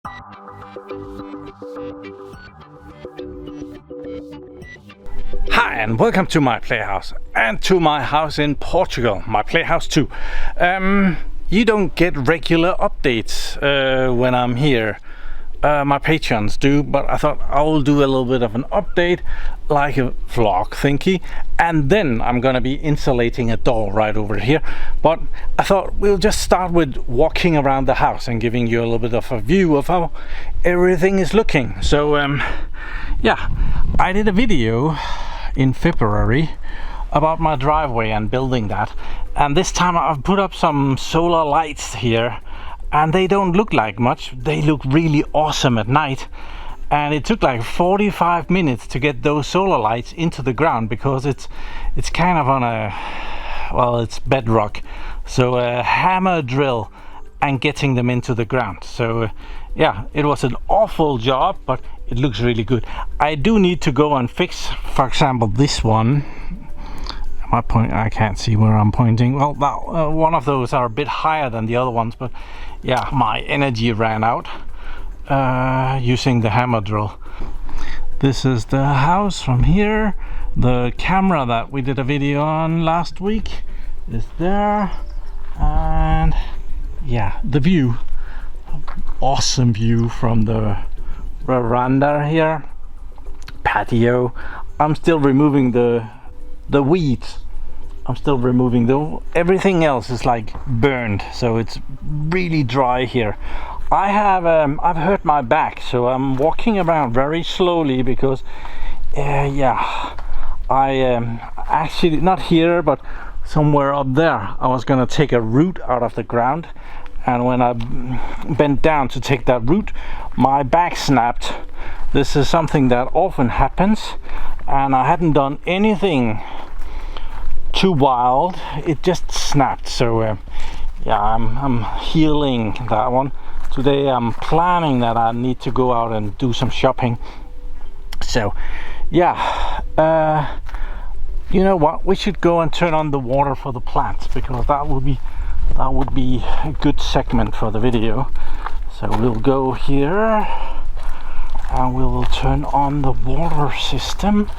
Hi and welcome to my playhouse and to my house in Portugal, my playhouse too. You don't get regular updates when I'm here. My patrons do, but I thought I will do a little bit of an update, like a vlog thingy, and then I'm gonna be insulating a door right over here. But I thought we'll just start with walking around the house and giving you a little bit of a view of how everything is looking. So yeah, I did a video in February about my driveway and building that, and this time I've put up some solar lights here, and they don't look like much. They look really awesome at night, and it took like 45 minutes to get those solar lights into the ground because it's kind of on a, well, it's bedrock, so a hammer drill and getting them into the ground. So yeah, it was an awful job, but it looks really good. I do need to go and fix, for example, this one. My point, I can't see where I'm pointing. Well, one of those are a bit higher than the other ones, but yeah, my energy ran out using the hammer drill. This is the house from here. The camera that we did a video on last week is there, and yeah, the view, awesome view from the veranda here, patio. I'm still removing the weeds. I'm still removing everything else is like burned, so it's really dry here. I have I've hurt my back, so I'm walking around very slowly because yeah, I actually, not here but somewhere up there, I was gonna take a root out of the ground, and when I bent down to take that root, my back snapped. This is something that often happens, and I hadn't done anything too wild, it just snapped. So yeah, I'm healing that one. Today I'm planning that I need to go out and do some shopping. So yeah, you know what, we should go and turn on the water for the plants, because that would be a good segment for the video. So we'll go here and we will turn on the water system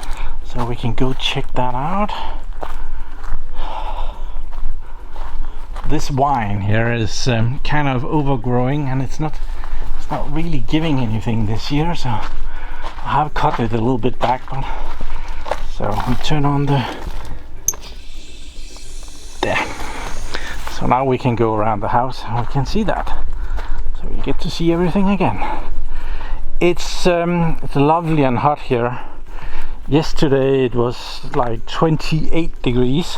so we can go check that out. This vine here is kind of overgrowing, and it's not really giving anything this year, so I have cut it a little bit back. But so we turn on the there. So now we can go around the house and we can see that. So we get to see everything again. It's lovely and hot here. Yesterday it was like 28 degrees,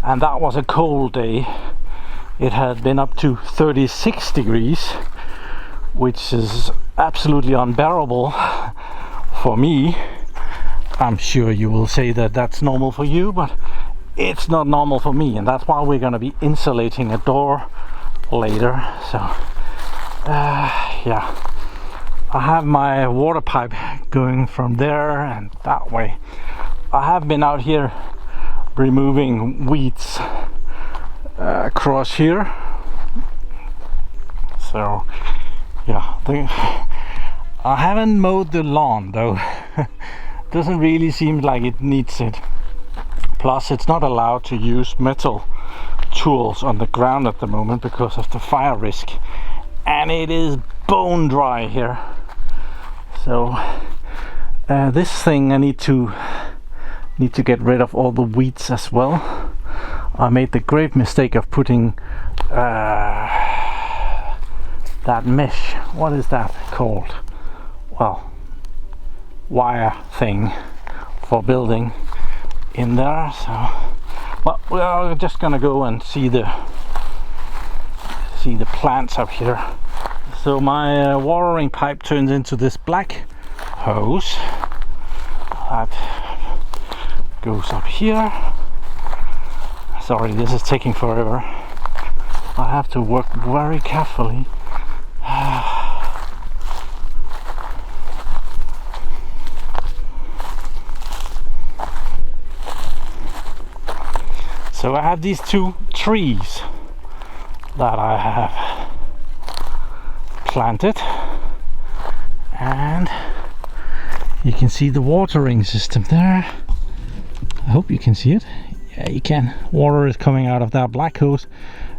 and that was a cold day. It had been up to 36 degrees, which is absolutely unbearable for me. I'm sure you will say that that's normal for you, but it's not normal for me, and that's why we're going to be insulating a door later. So yeah, I have my water pipe going from there and that way. I have been out here removing weeds across here. So yeah, I haven't mowed the lawn though. Doesn't really seem like it needs it. Plus it's not allowed to use metal tools on the ground at the moment because of the fire risk, and it is bone dry here. So this thing I need to get rid of all the weeds as well. I made the great mistake of putting that mesh, what is that called? Well, wire thing for building in there. So well, we're just gonna go and see the plants up here. So my watering pipe turns into this black hose that goes up here. Sorry, this is taking forever. I have to work very carefully. So I have these two trees that I have planted. And you can see the watering system there. I hope you can see it. Yeah, you can. Water is coming out of that black hose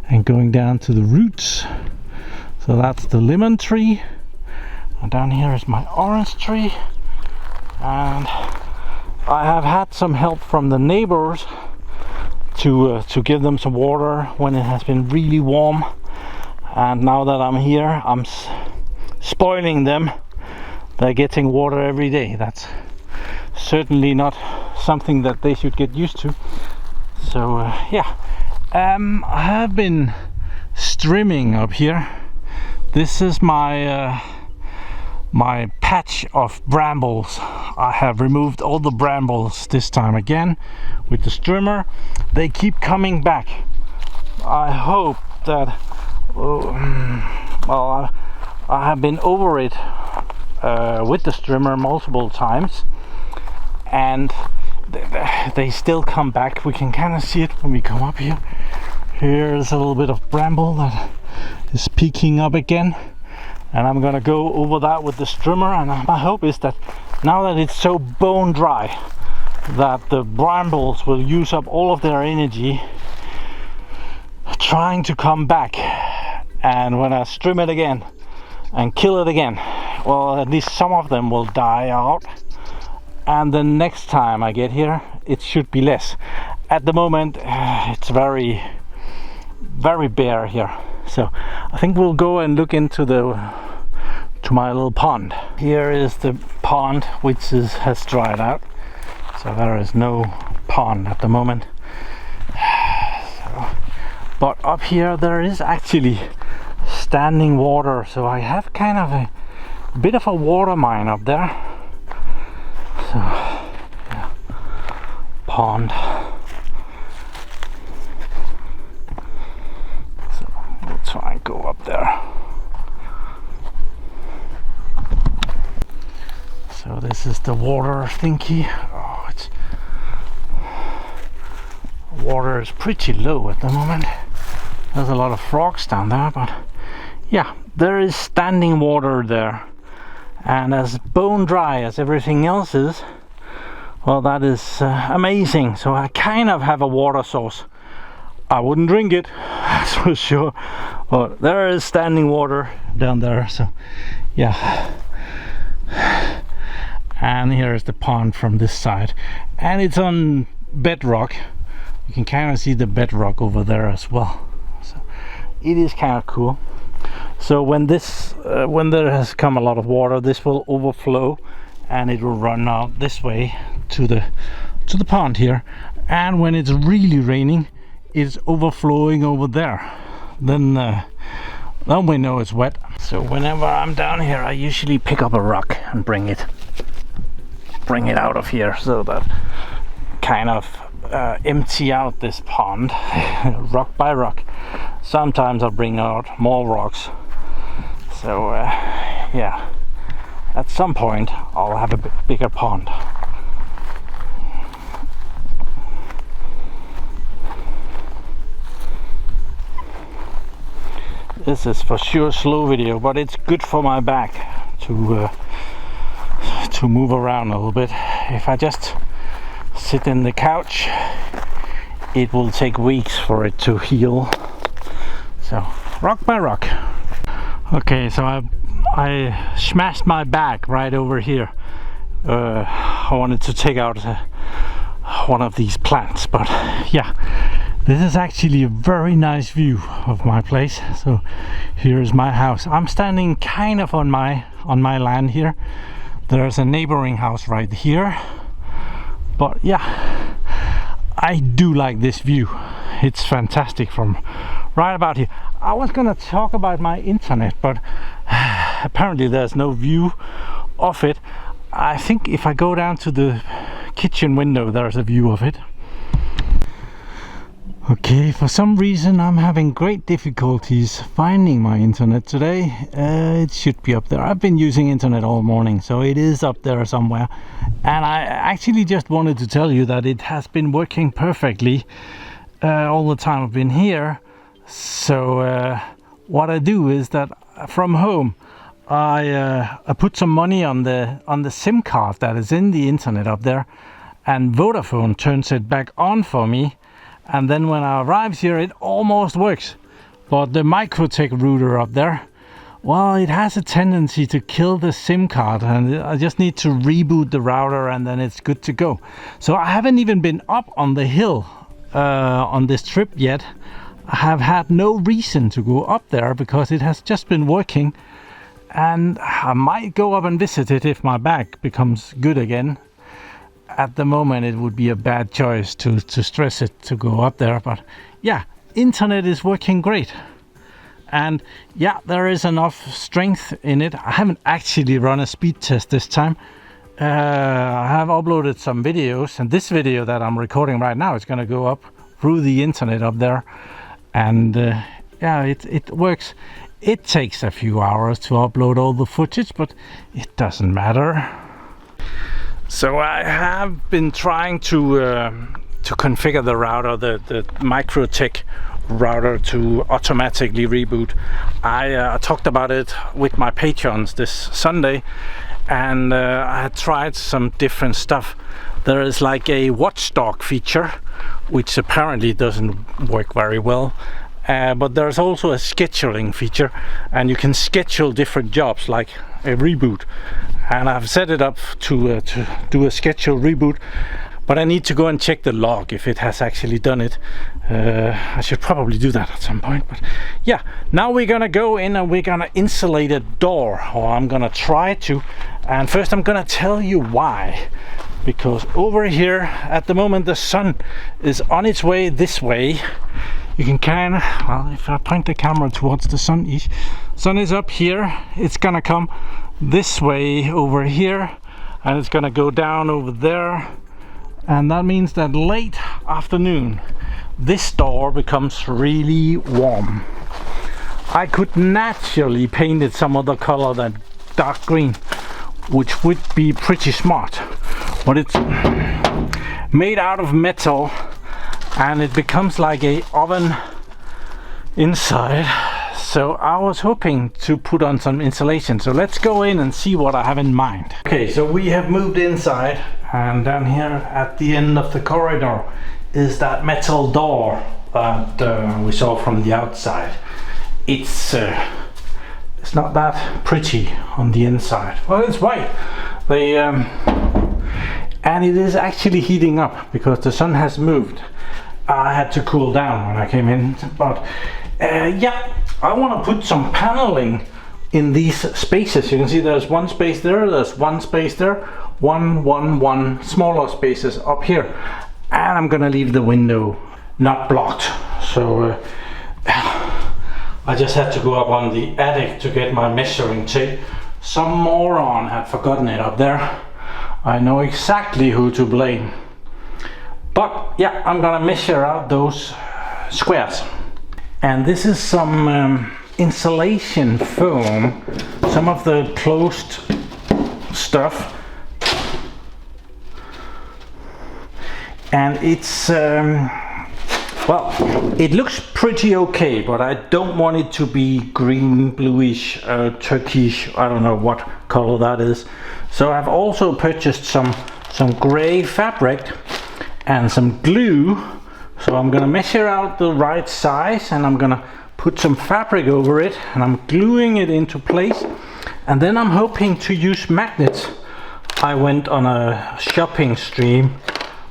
and going down to the roots. So that's the lemon tree. And down here is my orange tree. And I have had some help from the neighbors to give them some water when it has been really warm. And now that I'm here, I'm spoiling them. They're getting water every day. That's certainly not something that they should get used to. So yeah, I have been strimming up here. This is my my patch of brambles. I have removed all the brambles this time again with the strimmer. They keep coming back. I hope that well, I have been over it with the strimmer multiple times, and they still come back. We can kind of see it when we come up here. Here's a little bit of bramble that is peeking up again, and I'm gonna go over that with the strimmer. And my hope is that now that it's so bone dry, that the brambles will use up all of their energy trying to come back, and when I strim it again and kill it again, well, at least some of them will die out, and the next time I get here it should be less. At the moment it's very bare here, so I think we'll go and look into my little pond. Here is the pond, which has dried out, so there is no pond at the moment. But up here there is actually standing water, so I have kind of a bit of a water mine up there. So yeah, pond. So we'll try and go up there. So this is the water thingy. Oh, water is pretty low at the moment. There's a lot of frogs down there, but yeah, there is standing water there, and as bone dry as everything else is, well, that is amazing. So I kind of have a water source. I wouldn't drink it, that's for sure, but there is standing water down there. So yeah, and here is the pond from this side, and it's on bedrock. You can kind of see the bedrock over there as well. So it is kind of cool. So when there has come a lot of water, this will overflow and it will run out this way to the pond here. And when it's really raining, it's overflowing over there. Then we know it's wet. So whenever I'm down here, I usually pick up a rock and bring it out of here, so that kind of empty out this pond rock by rock. Sometimes I'll bring out more rocks. So yeah, at some point I'll have a bigger pond. This is for sure slow video, but it's good for my back to move around a little bit. If I just sit in the couch, it will take weeks for it to heal. So rock by rock. Okay, so I smashed my back right over here. I wanted to take out one of these plants, but yeah, this is actually a very nice view of my place. So here's my house. I'm standing kind of on my land here. There's a neighboring house right here, but yeah, I do like this view. It's fantastic from right about here. I was gonna talk about my internet, but apparently there's no view of it. I think if I go down to the kitchen window, there's a view of it. Okay, for some reason I'm having great difficulties finding my internet today. It should be up there. I've been using internet all morning, so it is up there somewhere. And I actually just wanted to tell you that it has been working perfectly all the time I've been here. So what I do is that from home I put some money on the SIM card that is in the internet up there, and Vodafone turns it back on for me, and then when I arrive here it almost works. But the Microtech router up there, well, it has a tendency to kill the SIM card, and I just need to reboot the router and then it's good to go. So I haven't even been up on the hill on this trip yet. I have had no reason to go up there because it has just been working, and I might go up and visit it if my back becomes good again. At the moment it would be a bad choice to stress it to go up there, but yeah, internet is working great. And yeah, there is enough strength in it. I haven't actually run a speed test this time. I have uploaded some videos, and this video that I'm recording right now is going to go up through the internet up there. And yeah, it works. It takes a few hours to upload all the footage, but it doesn't matter. So I have been trying to configure the router, the Microtech router, to automatically reboot. I talked about it with my patrons this Sunday, and I had tried some different stuff. There is like a watchdog feature, which apparently doesn't work very well. But there's also a scheduling feature, and you can schedule different jobs like a reboot. And I've set it up to do a schedule reboot, but I need to go and check the log if it has actually done it. I should probably do that at some point. But yeah, now we're gonna go in and we're gonna insulate a door, or I'm gonna try to. And first I'm gonna tell you why. Because over here at the moment the sun is on its way this way. You can kind of, well, if I point the camera towards the sun is up here. It's gonna come this way over here, and it's gonna go down over there, and that means that late afternoon this door becomes really warm. I could naturally paint it some other color than dark green, which would be pretty smart, but it's made out of metal and it becomes like a oven inside. So I was hoping to put on some insulation. So let's go in and see what I have in mind. Okay, so we have moved inside, and down here at the end of the corridor is that metal door that we saw from the outside. It's not that pretty on the inside. Well, it's white. And it is actually heating up because the sun has moved. I had to cool down when I came in, but yeah, I want to put some paneling in these spaces. You can see there's one space there, there's one space there, one smaller spaces up here, and I'm gonna leave the window not blocked. So I just had to go up on the attic to get my measuring tape. Some moron had forgotten it up there. I know exactly who to blame. But yeah, I'm gonna measure out those squares. And this is some insulation foam, some of the closed stuff. And it's, well, it looks pretty okay, but I don't want it to be green, bluish, turquoise, I don't know what color that is. So I've also purchased some gray fabric and some glue. So I'm gonna measure out the right size, and I'm gonna put some fabric over it, and I'm gluing it into place. And then I'm hoping to use magnets. I went on a shopping stream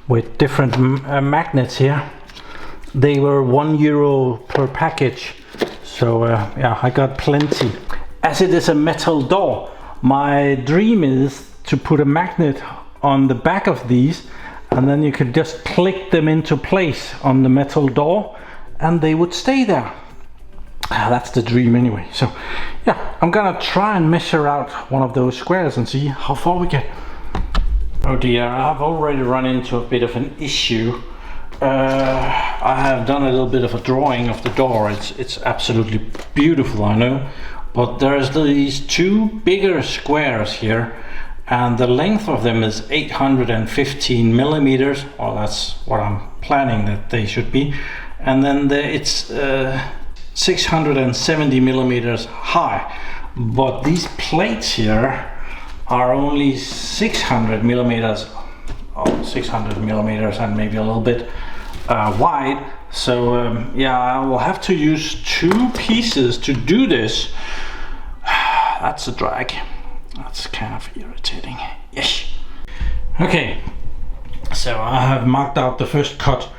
with different magnets here. They were €1 per package. So yeah, I got plenty. As it is a metal door, my dream is to put a magnet on the back of these, and then you could just click them into place on the metal door and they would stay there. That's the dream anyway. So yeah, I'm gonna try and measure out one of those squares and see how far we get. Oh dear, I've already run into a bit of an issue. I have done a little bit of a drawing of the door. It's absolutely beautiful, I know, but there's these two bigger squares here, and the length of them is 815 millimeters, or that's what I'm planning that they should be, and then it's 670 millimeters high. but these plates here are only 600 millimeters, 600 millimeters and maybe a little bit wide. So yeah, I will have to use 2 pieces to do this. That's a drag. That's kind of irritating. Yes. Okay, so I have marked out the first cut.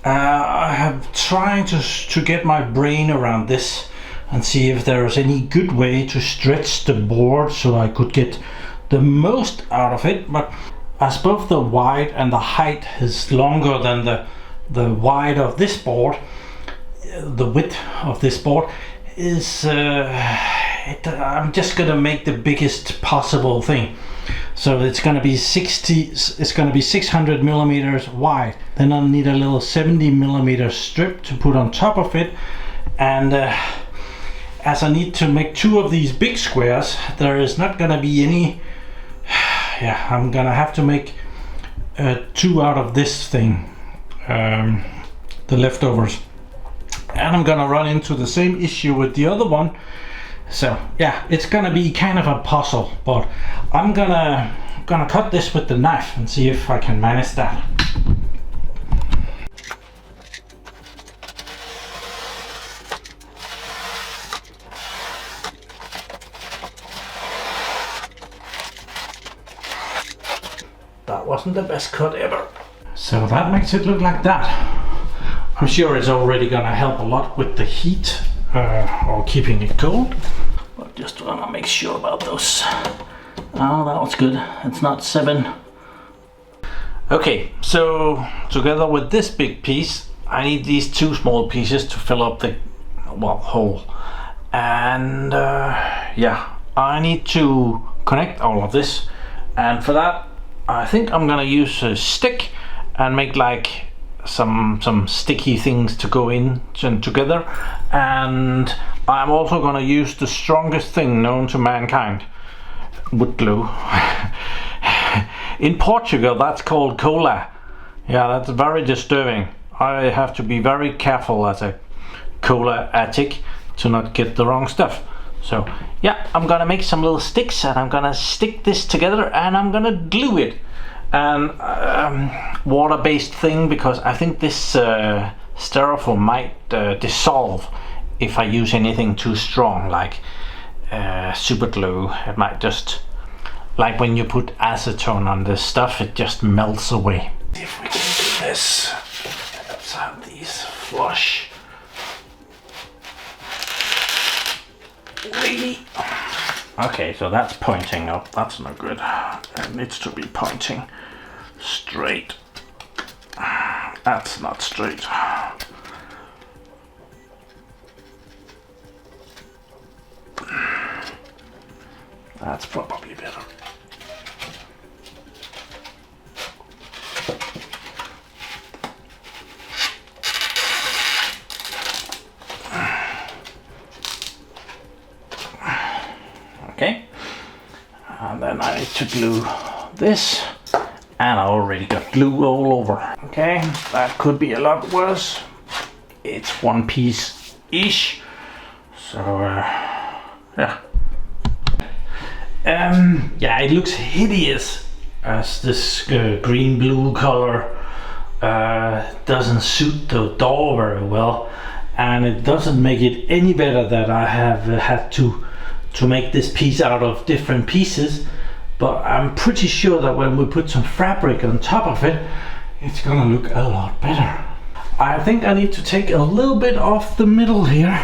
I have tried to get my brain around this and see if there is any good way to stretch the board so I could get the most out of it. But as both the wide and the height is longer than the wide of this board, the width of this board is I'm just gonna make the biggest possible thing. So it's gonna be 600 millimeters wide. Then I'll need a little 70 millimeter strip to put on top of it. And as I need to make 2 of these big squares, there is not gonna be any, yeah, I'm gonna have to make 2 out of this thing, the leftovers. And I'm gonna run into the same issue with the other one. So yeah, it's gonna be kind of a puzzle, but I'm gonna cut this with the knife and see if I can manage that. That wasn't the best cut ever. So that makes it look like that. I'm sure it's already gonna help a lot with the heat or keeping it cold. But just wanna make sure about those. Oh, that was good. It's not 7. Okay, so together with this big piece, I need these 2 small pieces to fill up the hole. And yeah, I need to connect all of this. And for that, I think I'm gonna use a stick and make like some sticky things to go in and together. And I'm also gonna use the strongest thing known to mankind, wood glue. In Portugal that's called cola. Yeah, that's very disturbing. I have to be very careful as a cola addict to not get the wrong stuff. So yeah, I'm gonna make some little sticks and I'm gonna stick this together and I'm gonna glue it. And water-based thing, because I think this styrofoam might dissolve if I use anything too strong, like super glue. It might just, like when you put acetone on this stuff, it just melts away. If we can do this, let's have these flush. Really? Okay, so that's pointing up. That's not good. It needs to be pointing straight. That's not straight. That's probably better. Okay, and then I need to glue this, and I already got glue all over. Okay, that could be a lot worse. It's 1 piece-ish, so yeah. Yeah, it looks hideous as this green-blue color doesn't suit the door very well, and it doesn't make it any better that I have had to make this piece out of different pieces. But I'm pretty sure that when we put some fabric on top of it, it's gonna look a lot better. I think I need to take a little bit off the middle here.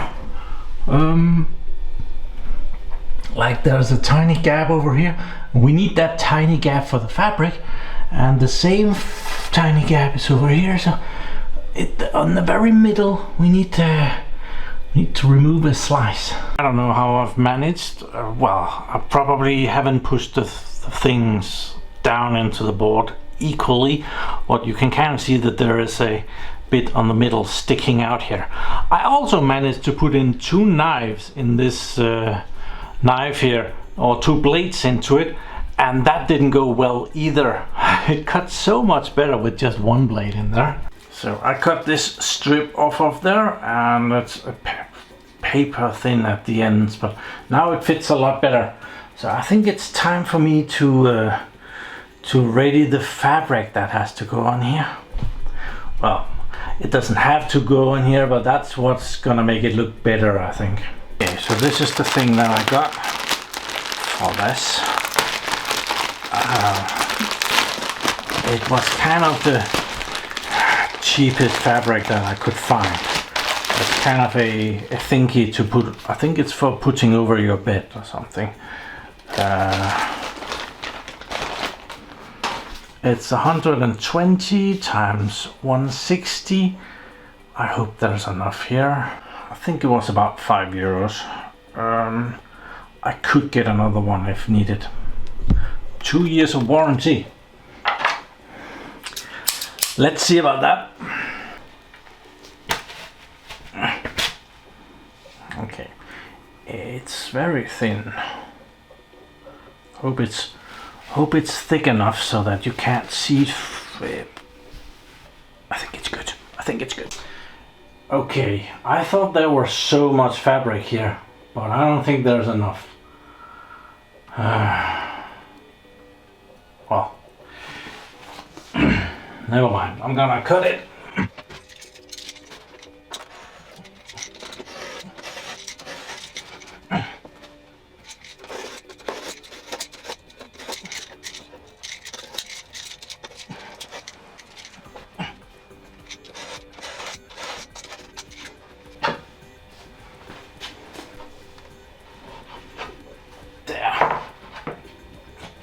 Like there's a tiny gap over here. We need that tiny gap for the fabric, and the same tiny gap is over here. So on the very middle, we need to remove a slice. I don't know how I've managed. Well, I probably haven't pushed the things down into the board equally, but you can kind of see that there is a bit on the middle sticking out here. I also managed to put in 2 knives in this knife here, or 2 blades into it, and that didn't go well either. It cut so much better with just 1 blade in there. So I cut this strip off of there, and it's a paper thin at the ends, but now it fits a lot better. So I think it's time for me to ready the fabric that has to go on here. Well, it doesn't have to go on here, but that's what's gonna make it look better, I think. Okay, so this is the thing that I got for this. It was kind of the cheapest fabric that I could find. It's kind of a thingy to put, I think it's for putting over your bed or something. It's 120 times 160. I hope there's enough here. I think it was about €5. I could get another one if needed. 2 years of warranty. Let's see about that. Okay, it's very thin. Hope it's thick enough so that you can't see it. I think it's good. I think it's good. Okay, I thought there was so much fabric here, but I don't think there's enough. Well, never mind. I'm gonna cut it.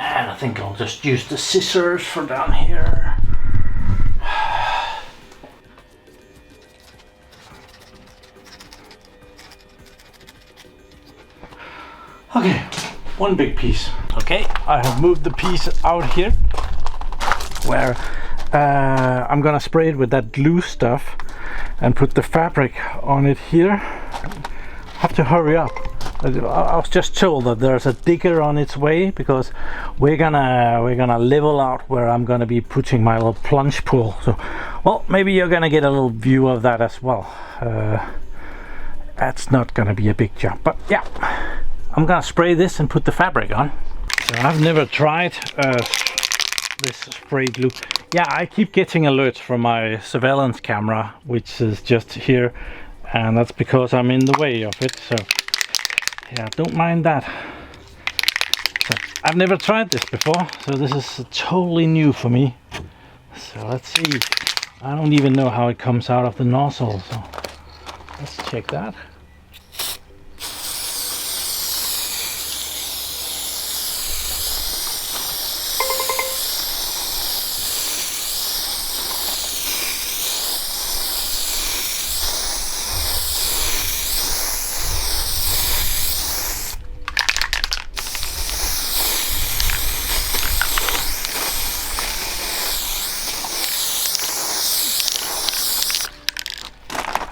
I think I'll just use the scissors for down here. Okay, one big piece. Okay, I have moved the piece out here where I'm gonna spray it with that glue stuff and put the fabric on it here. Have to hurry up. I was just told that there's a digger on its way because we're gonna level out where I'm gonna be putting my little plunge pool. So, well, maybe you're gonna get a little view of that as well. That's not gonna be a big jump, but yeah, I'm gonna spray this and put the fabric on. So I've never tried this spray glue. Yeah, I keep getting alerts from my surveillance camera, which is just here, and that's because I'm in the way of it. So. Yeah, don't mind that. So, I've never tried this before, so this is totally new for me. So let's see. I don't even know how it comes out of the nozzle, so let's check that.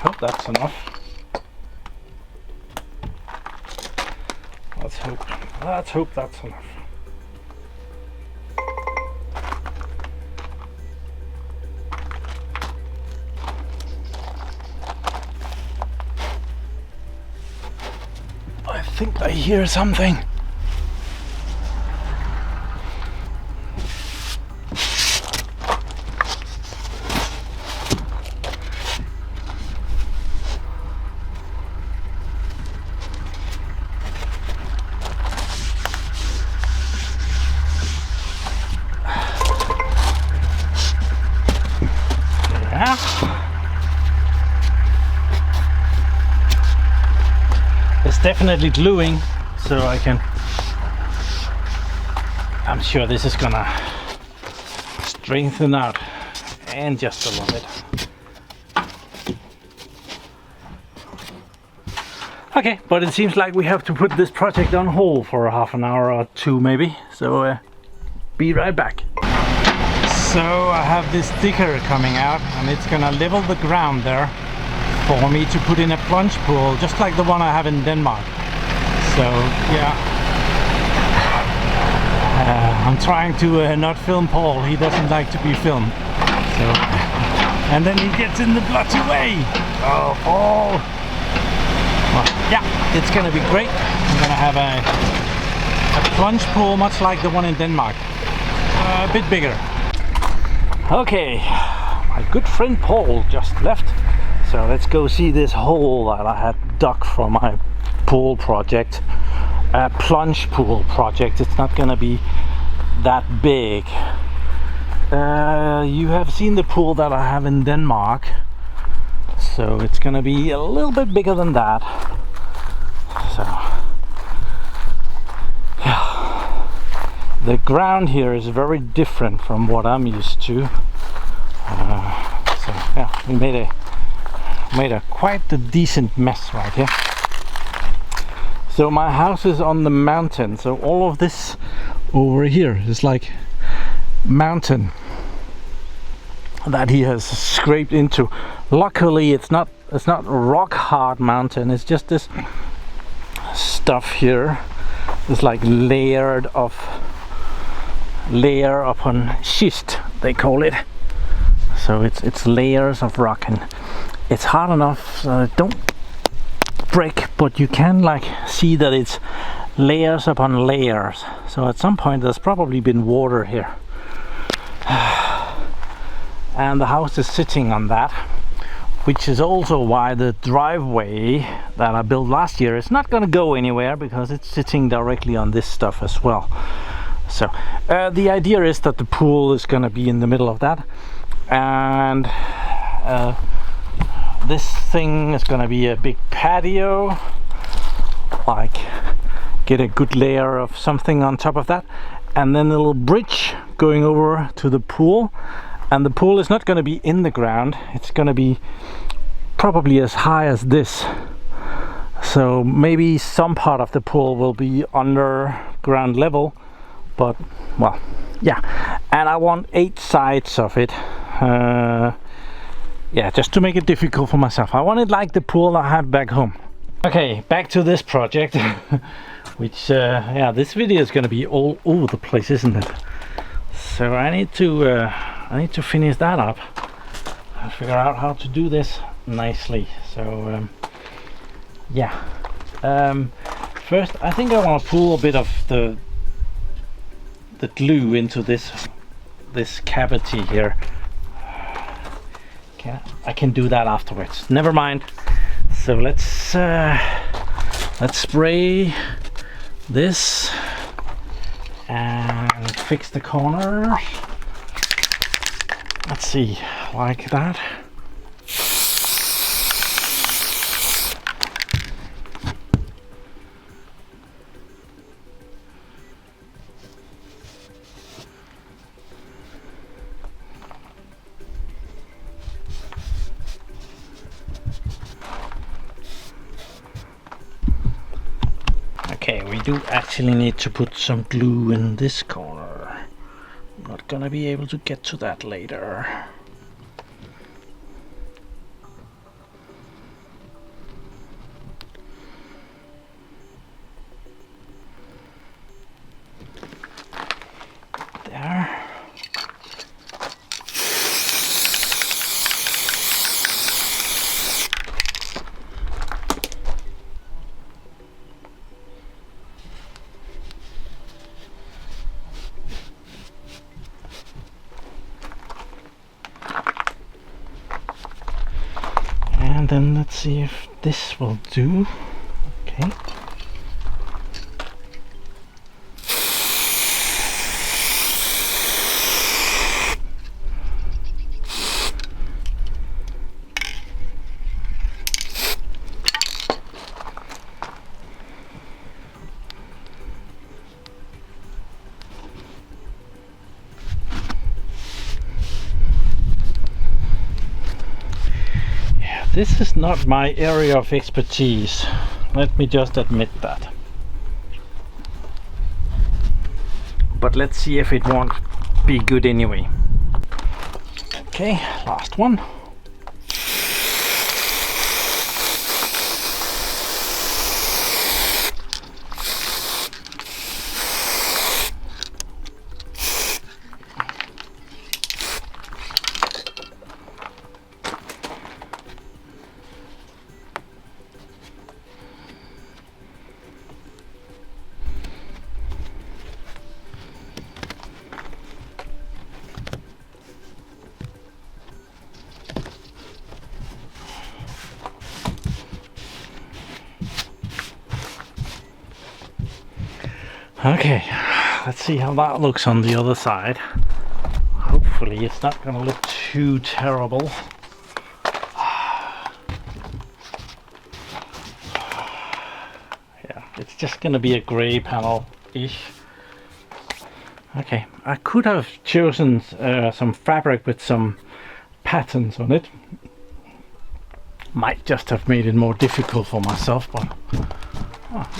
Hope that's enough. Let's hope that's enough. I think I hear something. It's definitely gluing, so I'm sure this is gonna strengthen out and just a little bit. Okay, but it seems like we have to put this project on hold for a half an hour or two maybe, so be right back. So I have this digger coming out and it's gonna level the ground there for me to put in a plunge pool, just like the one I have in Denmark. So yeah, I'm trying to not film Paul. He doesn't like to be filmed. So, and then he gets in the bloody way. Oh, Paul! Well, Yeah, it's gonna be great. I'm gonna have a plunge pool, much like the one in Denmark, a bit bigger. Okay, my good friend Paul just left, so let's go see this hole that I had dug for my pool project, a plunge pool project. It's not gonna be that big. You have seen the pool that I have in Denmark, so it's gonna be a little bit bigger than that. So yeah, the ground here is very different from what I'm used to. So yeah, we made a quite a decent mess right here. So my house is on the mountain, so all of this over here is like mountain that he has scraped into. Luckily it's not rock hard mountain, it's just this stuff here. It's like layer upon schist, they call it. So it's layers of rock, and it's hard enough so it don't break, but you can like see that it's layers upon layers. So at some point there's probably been water here. And the house is sitting on that, which is also why the driveway that I built last year is not going to go anywhere, because it's sitting directly on this stuff as well. So the idea is that the pool is going to be in the middle of that, and this thing is going to be a big patio, like get a good layer of something on top of that, and then a little bridge going over to the pool. And the pool is not going to be in the ground, it's going to be probably as high as this. So maybe some part of the pool will be under ground level, but well, yeah. And I want 8 sides of it. Yeah, just to make it difficult for myself. I want it like the pool I have back home. Okay, back to this project, which yeah, this video is going to be all over the place, isn't it? So I need to finish that up and figure out how to do this nicely. So yeah, first I think I want to pull a bit of the glue into this cavity here. I can do that afterwards, never mind. So let's spray this and fix the corners. Let's see, like that. Okay, we do actually need to put some glue in this corner. I'm not gonna be able to get to that later. There. And then let's see if this will do. Okay. This is not my area of expertise, let me just admit that. But let's see if it won't be good anyway. Okay, last one. Okay, let's see how that looks on the other side. Hopefully it's not gonna look too terrible. Yeah, it's just gonna be a gray panel-ish. Okay, I could have chosen some fabric with some patterns on it. Might just have made it more difficult for myself, but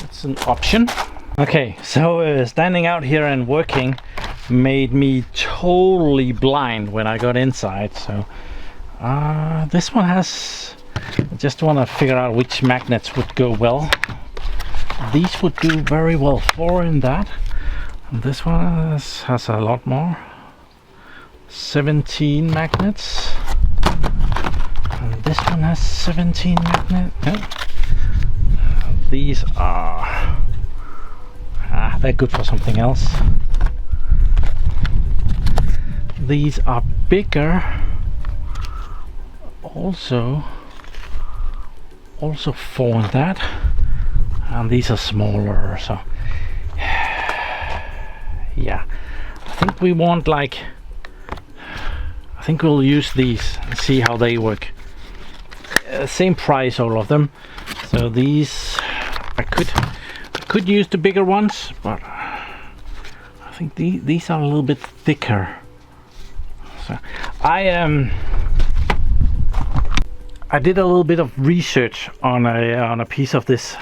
it's an option. Okay, so standing out here and working made me totally blind when I got inside. So this one has, I just want to figure out which magnets would go well. These would do very well for in that. And this one has a lot more, 17 magnets, and this one has 17 magnets. Yeah. These are they're good for something else. These are bigger, also for that, and these are smaller. So yeah, I think we want I think we'll use these and see how they work. Same price, all of them. So these I could use the bigger ones, but I think these are a little bit thicker. So I did a little bit of research on a piece of this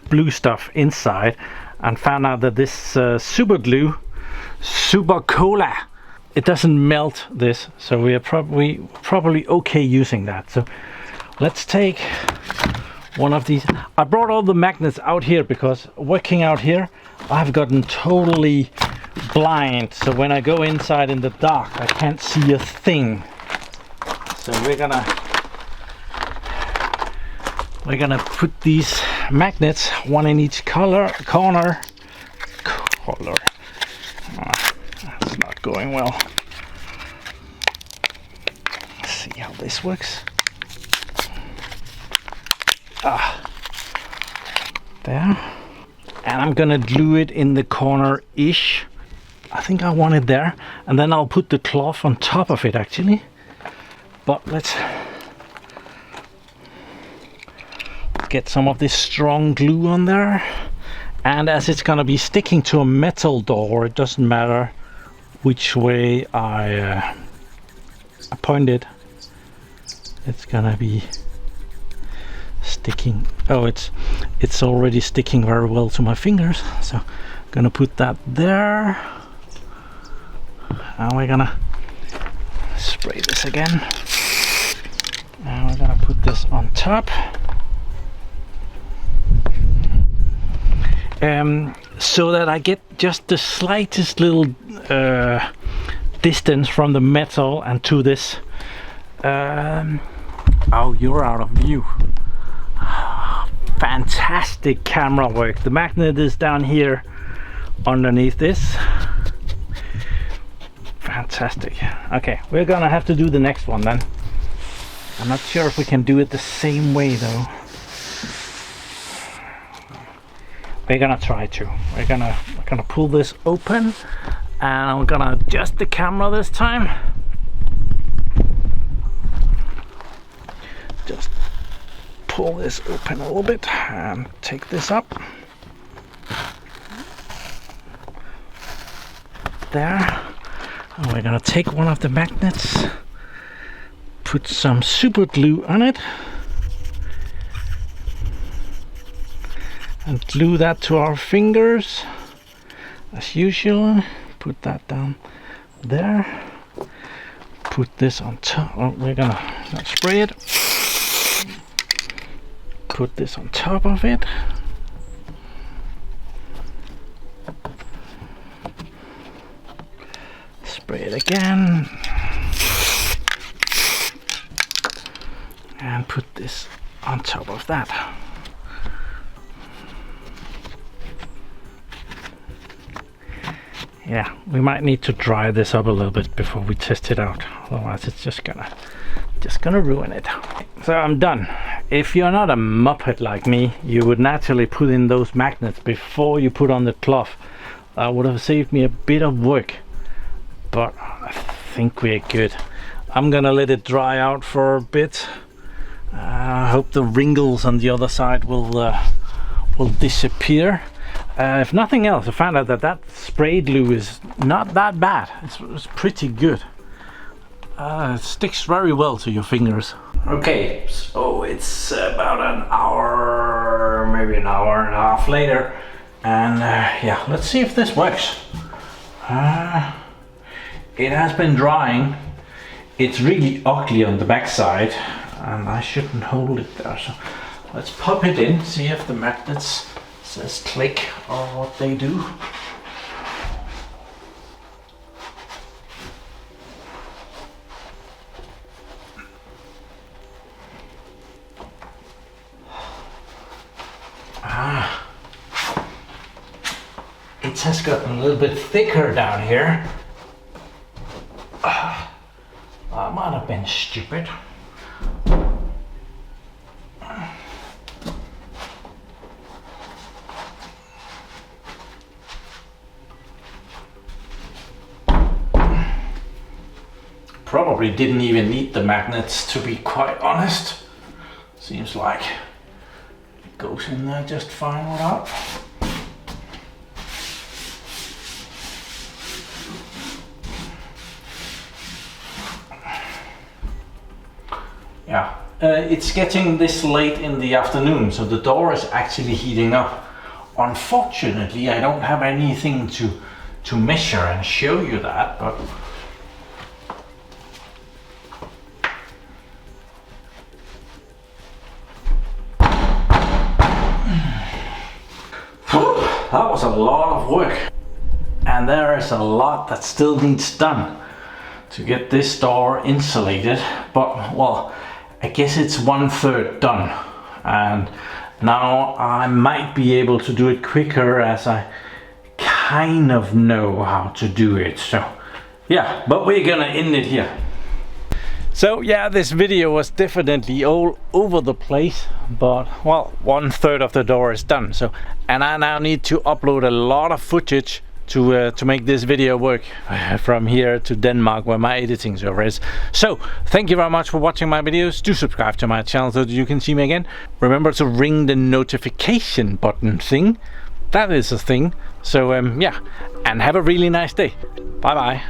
blue stuff inside, and found out that this super glue, super cola, it doesn't melt this, so we are probably okay using that. So let's take one of these. I brought all the magnets out here because working out here I've gotten totally blind, so when I go inside in the dark I can't see a thing. So we're gonna put these magnets, one in each corner. That's not going well. Let's see how this works. There. And I'm gonna glue it in the corner-ish. I think I want it there. And then I'll put the cloth on top of it actually. But let's get some of this strong glue on there. And as it's gonna be sticking to a metal door, it doesn't matter which way I point it. It's gonna be sticking. Oh, it's already sticking very well to my fingers. So I'm gonna put that there. And we're gonna spray this again. And we're gonna put this on top. So that I get just the slightest little distance from the metal and to this. Oh, you're out of view. Fantastic camera work. The magnet is down here underneath this. Fantastic. Okay, we're gonna have to do the next one then. I'm not sure if we can do it the same way though. We're gonna try to. We're gonna pull this open, and I'm gonna adjust the camera this time. Just pull this open a little bit and take this up. There. And we're gonna take one of the magnets, put some super glue on it, and glue that to our fingers as usual. Put that down there, put this on top. Oh, we're gonna not spray it. Put this on top of it. Spray it again. And put this on top of that. Yeah, we might need to dry this up a little bit before we test it out. Otherwise it's just gonna ruin it. So I'm done. If you're not a muppet like me, you would naturally put in those magnets before you put on the cloth. That would have saved me a bit of work, but I think we're good. I'm gonna let it dry out for a bit. I hope the wrinkles on the other side will disappear. If nothing else, I found out that spray glue is not that bad. It's pretty good. It sticks very well to your fingers. Okay, so it's about an hour, maybe an hour and a half later, and yeah, let's see if this works. It has been drying. It's really ugly on the back side, and I shouldn't hold it there, so let's pop it in, see if the magnets says click or what they do. It has gotten a little bit thicker down here. I might have been stupid. Probably didn't even need the magnets, to be quite honest. Seems like it goes in there just fine without. Yeah, it's getting this late in the afternoon, so the door is actually heating up. Unfortunately, I don't have anything to measure and show you that, but that was a lot of work, and there is a lot that still needs done to get this door insulated, but well, I guess it's 1/3 done, and now I might be able to do it quicker as I kind of know how to do it. So yeah, but we're gonna end it here. So yeah, this video was definitely all over the place, but well, 1/3 of the door is done. So, and I now need to upload a lot of footage to make this video work from here to Denmark, where my editing server is. So thank you very much for watching my videos. Do subscribe to my channel so that you can see me again. Remember to ring the notification button thing. That is a thing. So yeah, and have a really nice day. Bye bye.